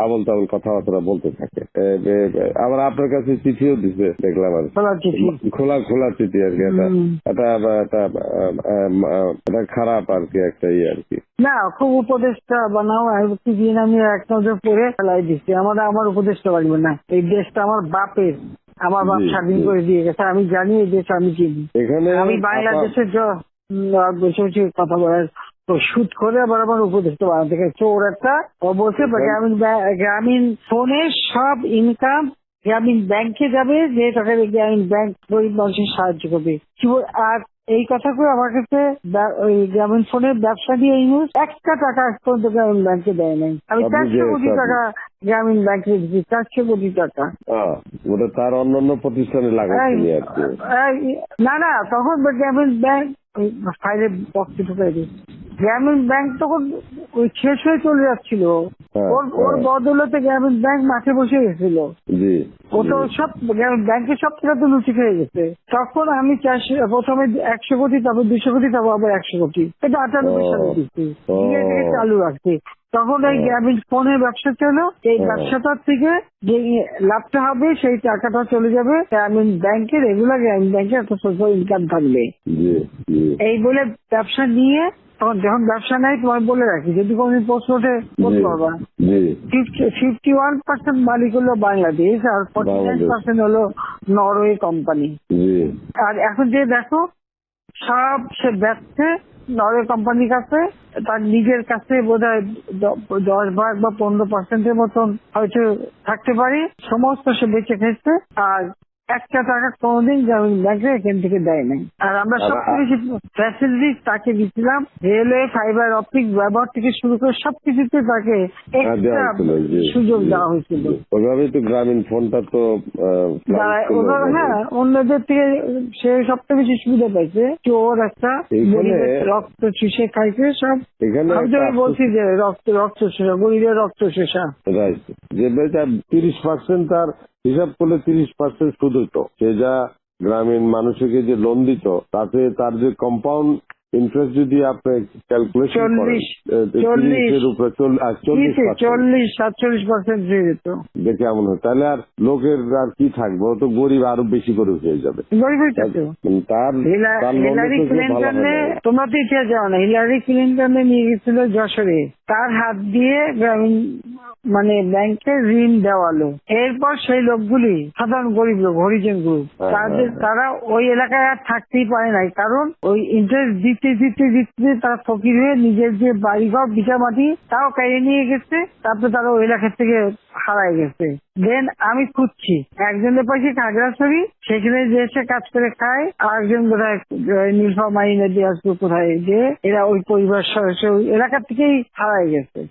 আবল তাবল কথাবার্তা বলতে থাকে। আবার আপনার কাছে চিঠিও দিচ্ছে দেখলাম আর খোলা খোলা চিঠি আর কি। এটা খারাপ আর কি, একটা আর কি না, খুব উপদেশটা বানাও দিন আমি এক নজর পরে ফেলাই দিচ্ছি। আমার উপদেশটা লাগবে না, এই দেশটা আমার বাপের, আমার বাপ স্বাধীন করে দিয়ে গেছে, আমি জানি এই দেশ আমি চিনি। এখানে আমি বাংলাদেশের বসে বসে কথা বলার শুট করে আবার আমার উপদেশটা বানাতে গেছে ওর একটা। ও বলছে গ্রামীণ ফোনে সব ইনকাম গ্রামীণ ব্যাংকে যাবে, যে টাকা গ্রামীণ ব্যাংক গরিব মানুষের সাহায্য করবে। আর এই কথা করে আমার কাছে ওই গ্রামীণ ফোনের ব্যবসা দিয়ে ইউজ একটা টাকা পর্যন্ত গ্রামীণ ব্যাংকে দেয় নাই। আমি 400 কোটি টাকা গ্রামীণ ব্যাংকে দিচ্ছি, 400 কোটি টাকা। ওটা তার অন্যান্য প্রতিষ্ঠানে লাগাচ্ছি আর কি। না তখন গ্রামীণ ব্যাংক ফাইলে বক্সে ঢুকাই দিচ্ছে। গ্রামীণ ব্যাংক তখন ওই শেষ হয়ে চলে যাচ্ছিল, ওর বদলতে গ্রামীণ ব্যাংক মাঠে বসে গেছিল। ও তো সব ব্যাংকের সব টাকা তো লুচি খেয়ে গেছে। তখন আমি প্রথমে 100 কোটি, তারপর 200 কোটি, তারপর আবার 100 কোটি, এটা 98 সালে দিচ্ছি, চালু রাখছি। তখন এই গ্রামীণ ফোনের ব্যবসা ছিল, এই ব্যবসাটার থেকে যে লাভটা হবে সেই টাকাটা চলে যাবে গ্রামীণ ব্যাংকে, রেগুলার গ্রামীণ ব্যাংকে একটা সোশ্যাল ইনকাম থাকবে। এই বলে ব্যবসা নিয়ে তখন যখন ব্যবসা নেই, তোমার বলে রাখি যদি কোনদিন প্রশ্ন ওঠে বলতে পারবা, 51% মালিক হলো বাংলাদেশ আর 49% হলো নরওয়ে কোম্পানি। আর এখন যে দেখো সব সে ব্যবসা নরওয়ে কোম্পানির কাছে, তার নিজের কাছে বোধহয় 10 ভাগ বা 15% মতন হয়তো থাকতে পারে, সমস্ত সে বেঁচে খেয়েছে। আর একটা টাকা কোনোদিন গ্রামীণ ব্যাংকে এখান থেকে দেয় নাই। আর আমরা সবচেয়ে বেশি ফ্যাসিলিটি তাকে দিচ্ছিলাম, রেলওয়ে, ফাইবার অপটিক ব্যবহার থেকে শুরু করে সবকিছুতে তাকে এক্সট্রা সুযোগ দেওয়া হয়েছিল। ওইভাবেই তো গ্রামীণ ফোনটা তো অন্যদের থেকে সে সবচেয়ে বেশি সুবিধা পাইছে। ওর একটা রক্ত চুষে খাইছে সব। আমি বলছি যে রক্ত শোষা, গরিবের রক্ত শোষা। যে 30% তার হিসাব করলে 30% সুদ হইতো। সে যা গ্রামীণ মানুষকে যে লোন দিত, তাতে তার যে কম্পাউন্ড ইন্টারেস্ট যদি আপনি ক্যালকুলেশন করেন 40-47% হয়ে যেত। দেখে এমন হয়, তাহলে আর লোকের আর কি থাকবে, ও তো গরিব আরো বেশি করে হয়ে যাবে। তোমরা তো ইতিহাস জানো না, হিলারি ক্লিন্টনে নিয়ে গেছিল যশোরে, তার হাত দিয়ে গ্রামীণ ব্যাংকে ঋণ দেওয়ালো। এরপর সেই লোকগুলি সাধারণ গরিব লোক, হরিজন গ্রুপ, তারা ওই এলাকায় আর থাকতেই পারে নাই, কারণ ওই ইন্টারেস্ট দিতে দিতে দিতে তারা ফকির হয়ে নিজের যে বাড়িঘর ভিটা মাটি তাও কেড়ে নিয়ে গেছে। তারপরে তারা ওই এলাকা থেকে হারাই গেছে। দেন আমি খুঁজছি, একজনের পাশে খাগড়াছড়ি, সেখানে যে এসে কাজ করে খায়, আর একজন বোধহয় নীলফামারী নদী আসবে কোথায়, যে এরা ওই পরিবার সদস্য ওই এলাকা থেকেই হারাই গেছে।